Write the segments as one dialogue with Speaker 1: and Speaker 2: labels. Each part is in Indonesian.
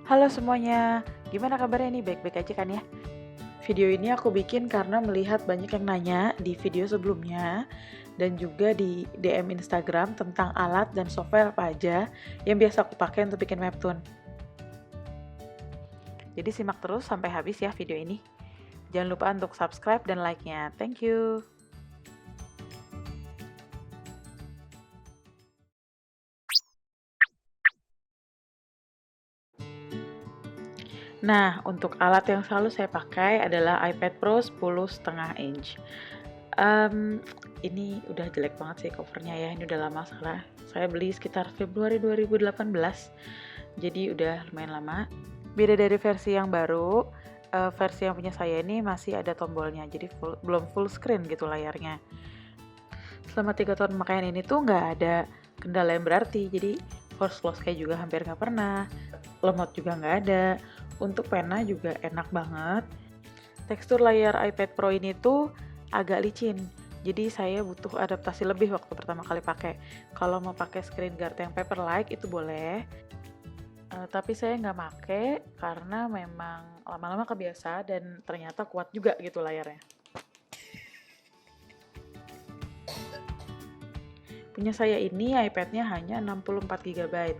Speaker 1: Halo semuanya, gimana kabarnya nih? Baik-baik aja kan ya? Video ini aku bikin karena melihat banyak yang nanya di video sebelumnya dan juga di DM Instagram tentang alat dan software apa aja yang biasa aku pakai untuk bikin webtoon. Jadi simak terus sampai habis ya video ini. Jangan lupa untuk subscribe dan like-nya. Thank you. Nah, untuk alat yang selalu saya pakai adalah iPad Pro 10,5 inch. Ini udah jelek banget sih covernya ya, ini udah lama salah. Saya beli sekitar Februari 2018, jadi udah lumayan lama. Beda dari versi yang baru, versi yang punya saya ini masih ada tombolnya, jadi belum full screen gitu layarnya. Selama 3 tahun pemakaian ini tuh nggak ada kendala yang berarti, jadi force close kayak juga hampir nggak pernah, lemot juga nggak ada. Untuk pena juga enak banget. Tekstur layar iPad Pro ini tuh agak licin, jadi saya butuh adaptasi lebih waktu pertama kali pakai. Kalau mau pakai screen guard yang paper-like itu boleh, tapi saya nggak pakai karena memang lama-lama kebiasa dan ternyata kuat juga gitu layarnya. Punya saya ini iPad-nya hanya 64 GB.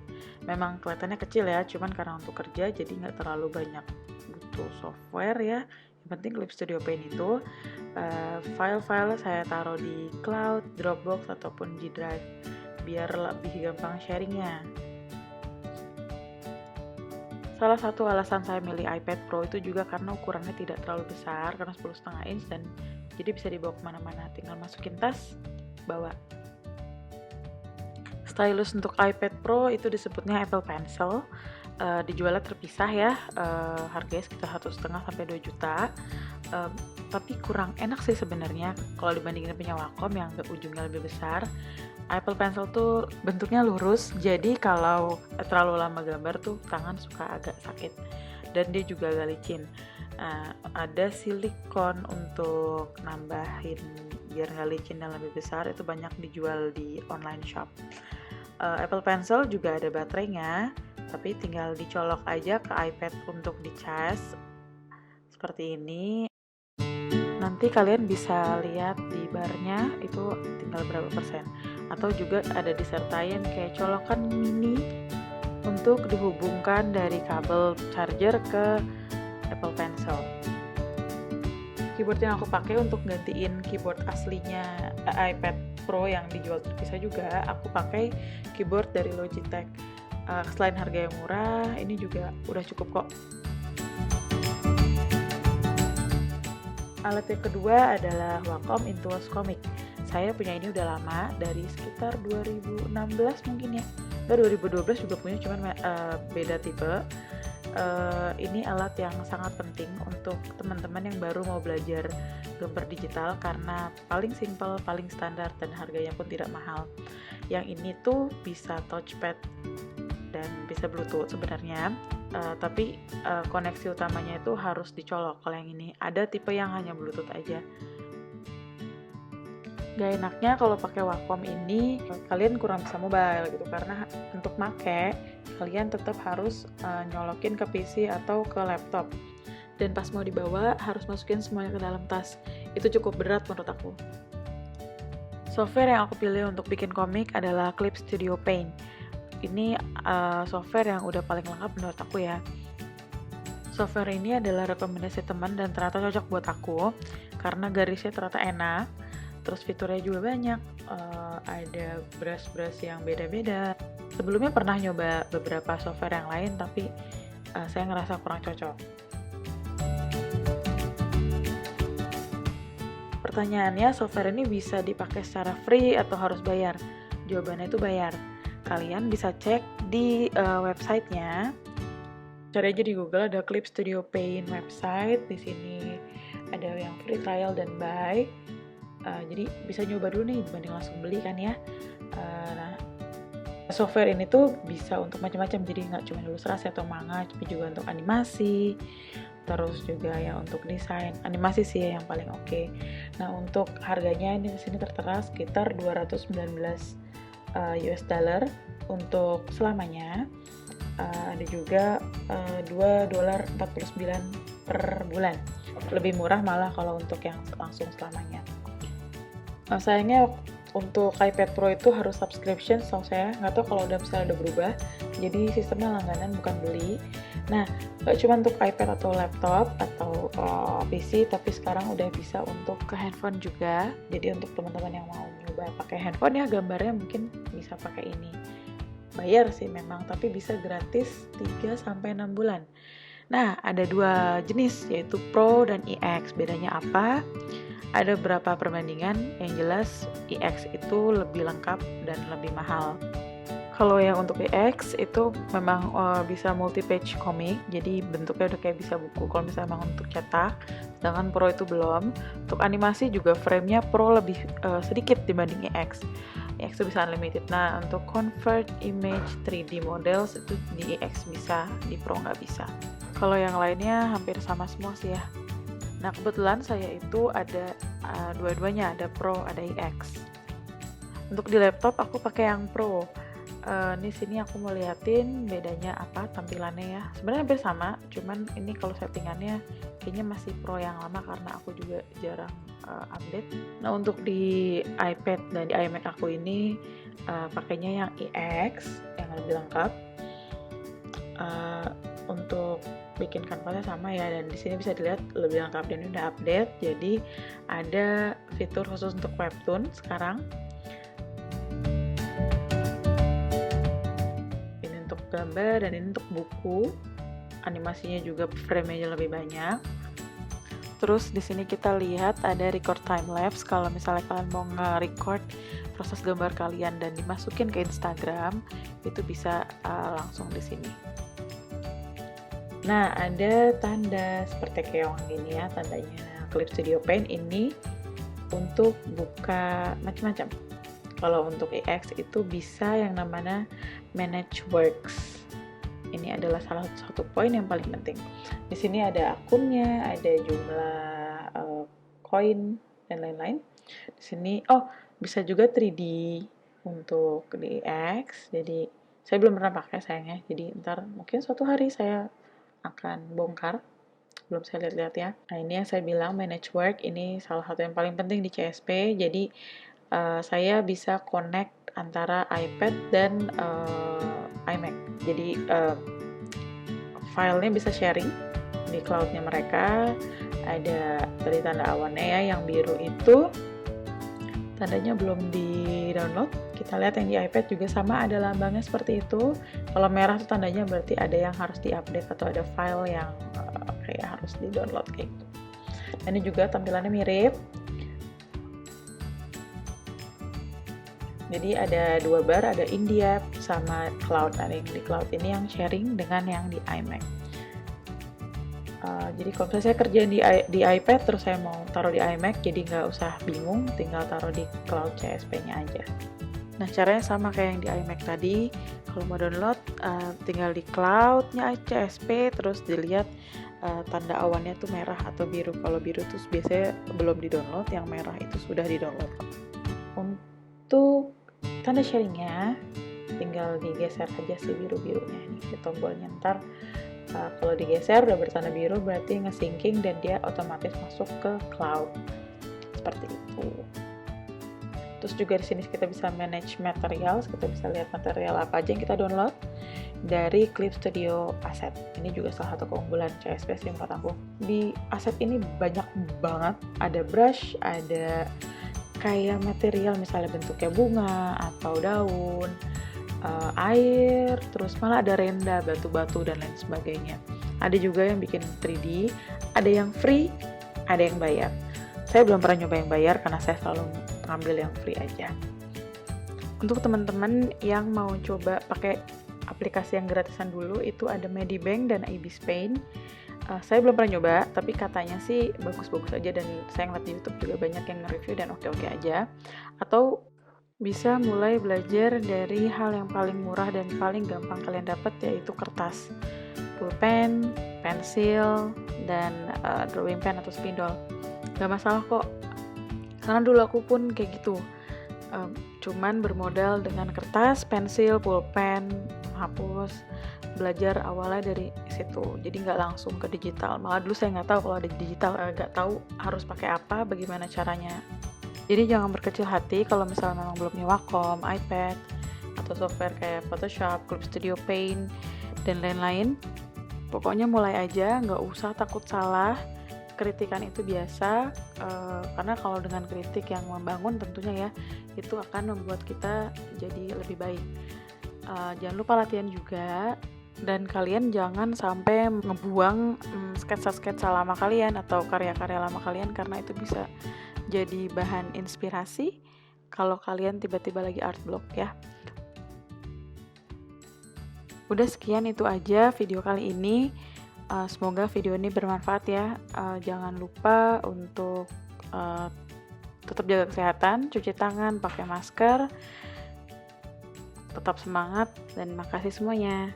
Speaker 1: Memang kelihatannya kecil ya, cuman karena untuk kerja jadi nggak terlalu banyak butuh software ya. Yang penting Clip Studio Paint itu file-file saya taruh di cloud, Dropbox ataupun G Drive biar lebih gampang sharingnya. Salah satu alasan saya milih iPad Pro itu juga karena ukurannya tidak terlalu besar, karena 10,5 inch dan jadi bisa dibawa kemana-mana, tinggal masukin tas, bawa. Stylus untuk iPad Pro itu disebutnya Apple Pencil, dijualnya terpisah ya, harganya sekitar 1,5 sampai 2 juta. Tapi kurang enak sih sebenarnya kalau dibandingin punya Wacom yang ujungnya lebih besar. Apple Pencil tuh bentuknya lurus, jadi kalau terlalu lama gambar tuh tangan suka agak sakit dan dia juga agak licin. Ada silikon untuk nambahin biar nggak licin dan lebih besar, itu banyak dijual di online shop. Apple Pencil juga ada baterainya, tapi tinggal dicolok aja ke iPad untuk dicas seperti ini. Nanti kalian bisa lihat di barnya itu tinggal berapa persen, atau juga ada disertain kayak colokan mini untuk dihubungkan dari kabel charger ke Apple Pencil. Keyboard yang aku pakai untuk gantiin keyboard aslinya iPad Pro yang dijual terpisah juga, aku pakai keyboard dari Logitech. Selain harga yang murah, ini juga udah cukup kok. Alat yang kedua adalah Wacom Intuos Comic. Saya punya ini udah lama, dari sekitar 2016 mungkin ya. 2012 juga punya, cuman beda tipe. Ini alat yang sangat penting untuk teman-teman yang baru mau belajar gambar digital karena paling simple, paling standar, dan harganya pun tidak mahal. Yang ini tuh bisa touchpad dan bisa Bluetooth sebenarnya, tapi koneksi utamanya itu harus dicolok. Kalau yang ini ada tipe yang hanya Bluetooth aja. Gak enaknya kalau pakai Wacom ini kalian kurang bisa mobile gitu, karena untuk make kalian tetap harus nyolokin ke PC atau ke laptop, dan pas mau dibawa harus masukin semuanya ke dalam tas. Itu cukup berat menurut aku. Software yang aku pilih untuk bikin komik adalah Clip Studio Paint. Ini software yang udah paling lengkap menurut aku ya. Software ini adalah rekomendasi teman dan ternyata cocok buat aku karena garisnya ternyata enak. Terus fiturnya juga banyak, ada brush-brush yang beda-beda. Sebelumnya pernah nyoba beberapa software yang lain, tapi saya ngerasa kurang cocok. Pertanyaannya, software ini bisa dipakai secara free atau harus bayar? Jawabannya itu bayar. Kalian bisa cek di websitenya. Cari aja di Google, ada Clip Studio Paint website. Di sini ada yang free trial dan buy. Jadi bisa nyoba dulu nih dibanding langsung beli kan ya. Nah, software ini tuh bisa untuk macam-macam, jadi nggak cuma ilustrasi atau manga, tapi juga untuk animasi, terus juga ya untuk desain. Animasi sih yang paling oke. Nah, untuk harganya ini di sini tertera sekitar 219 US dollar untuk selamanya. Ada juga $2.49 per bulan. Lebih murah malah kalau untuk yang langsung selamanya. Sayangnya untuk iPad Pro itu harus subscription, setahu saya. Nggak tahu kalau misalnya udah berubah. Jadi sistemnya langganan bukan beli. Nah, nggak cuma untuk iPad atau laptop atau PC, tapi sekarang udah bisa untuk ke handphone juga. Jadi untuk teman-teman yang mau nyoba pakai handphone ya, gambarnya mungkin bisa pakai ini. Bayar sih memang, tapi bisa gratis 3-6 bulan. Nah, ada 2 jenis, yaitu Pro dan EX. Bedanya apa? Ada beberapa perbandingan, yang jelas EX itu lebih lengkap dan lebih mahal. Kalau yang untuk EX itu memang bisa multi-page komik, jadi bentuknya udah kayak bisa buku kalau misalnya memang untuk cetak, sedangkan Pro itu belum. Untuk animasi juga frame-nya Pro lebih sedikit dibanding EX. EX itu bisa unlimited. Nah, untuk convert image 3D models itu di EX bisa, di Pro nggak bisa. Kalau yang lainnya hampir sama semua sih ya. Nah, kebetulan saya itu ada dua-duanya, ada Pro, ada EX. Untuk di laptop aku pakai yang Pro. Di sini aku mau liatin bedanya apa tampilannya ya. Sebenarnya hampir sama, cuman ini kalau settingannya kayaknya masih Pro yang lama karena aku juga jarang update. Nah, untuk di iPad dan di iMac aku ini pakainya yang EX yang lebih lengkap. Untuk bikin kanvasnya sama ya, dan di sini bisa dilihat lebih lengkap dan udah update. Jadi ada fitur khusus untuk webtoon sekarang. Ini untuk gambar dan ini untuk buku. Animasinya juga frame-nya lebih banyak. Terus di sini kita lihat ada record time lapse. Kalau misalnya kalian mau nge-record proses gambar kalian dan dimasukin ke Instagram, itu bisa langsung di sini. Nah, ada tanda seperti keong gini ya, tandanya Clip Studio Paint ini untuk buka macam-macam. Kalau untuk EX itu bisa yang namanya Manage Works. Ini adalah salah satu poin yang paling penting. Di sini ada akunnya, ada jumlah koin dan lain-lain. Di sini bisa juga 3D untuk di EX. Jadi saya belum pernah pakai sayangnya. Jadi ntar mungkin suatu hari saya akan bongkar, belum saya lihat-lihat ya. Nah, ini yang saya bilang manage work, ini salah satu yang paling penting di CSP. Jadi saya bisa connect antara iPad dan iMac. Jadi filenya bisa sharing di cloudnya mereka. Ada tadi tanda awannya ya, yang biru itu tandanya belum di download. Kita lihat yang di iPad juga sama, ada lambangnya seperti itu. Kalau merah itu tandanya berarti ada yang harus diupdate atau ada file yang kayak harus di download kayak gitu. Dan ini juga tampilannya mirip. Jadi ada 2 bar, ada India sama cloud. Ada yang di cloud ini yang sharing dengan yang di iMac. Jadi kalau misalnya saya kerjain di iPad terus saya mau taruh di iMac, jadi nggak usah bingung, tinggal taruh di cloud CSP-nya aja. Nah, caranya sama kayak yang di iMac tadi. Kalau mau download, tinggal di cloud-nya CSP, terus dilihat tanda awannya tuh merah atau biru. Kalau biru tuh biasanya belum di-download, yang merah itu sudah di-download. Untuk tanda sharingnya, tinggal digeser aja si biru-birunya ini di tombolnya. Ntar kalau digeser udah bertanda biru berarti nge-syncing dan dia otomatis masuk ke cloud. Seperti itu. Terus juga di sini kita bisa manage materials, kita bisa lihat material apa aja yang kita download dari Clip Studio Asset. Ini juga salah satu keunggulan CSP sih menurut aku. Di Asset ini banyak banget, ada brush, ada kayak material misalnya bentuknya bunga atau daun, air, terus malah ada renda, batu-batu dan lain sebagainya. Ada juga yang bikin 3D, ada yang free, ada yang bayar. Saya belum pernah nyoba yang bayar karena saya selalu ngambil yang free aja. Untuk teman-teman yang mau coba pakai aplikasi yang gratisan dulu, itu ada Medibank dan Ibis Paint. Saya belum pernah nyoba, tapi katanya sih bagus-bagus aja, dan saya ngeliat di YouTube juga banyak yang nge-review dan oke-oke aja. Atau bisa mulai belajar dari hal yang paling murah dan paling gampang kalian dapat, yaitu kertas, pulpen, pensil, dan drawing pen atau spidol. Gak masalah kok, karena dulu aku pun kayak gitu. cuman bermodal dengan kertas, pensil, pulpen, hapus, belajar awalnya dari situ. Jadi nggak langsung ke digital. Malah dulu saya nggak tahu kalau ada digital, nggak tahu harus pakai apa, bagaimana caranya. Jadi jangan berkecil hati kalau misalnya memang belum nyewa Wacom, iPad, atau software kayak Photoshop, Clip Studio Paint, dan lain-lain. Pokoknya mulai aja, nggak usah takut salah. Kritikan itu biasa, karena kalau dengan kritik yang membangun tentunya ya, itu akan membuat kita jadi lebih baik. Jangan lupa latihan juga, dan kalian jangan sampai ngebuang sketsa-sketsa lama kalian atau karya-karya lama kalian, karena itu bisa jadi bahan inspirasi kalau kalian tiba-tiba lagi art block ya. Udah sekian itu aja video kali ini. Semoga video ini bermanfaat ya. Jangan lupa untuk tetap jaga kesehatan, cuci tangan, pakai masker, tetap semangat, dan makasih semuanya.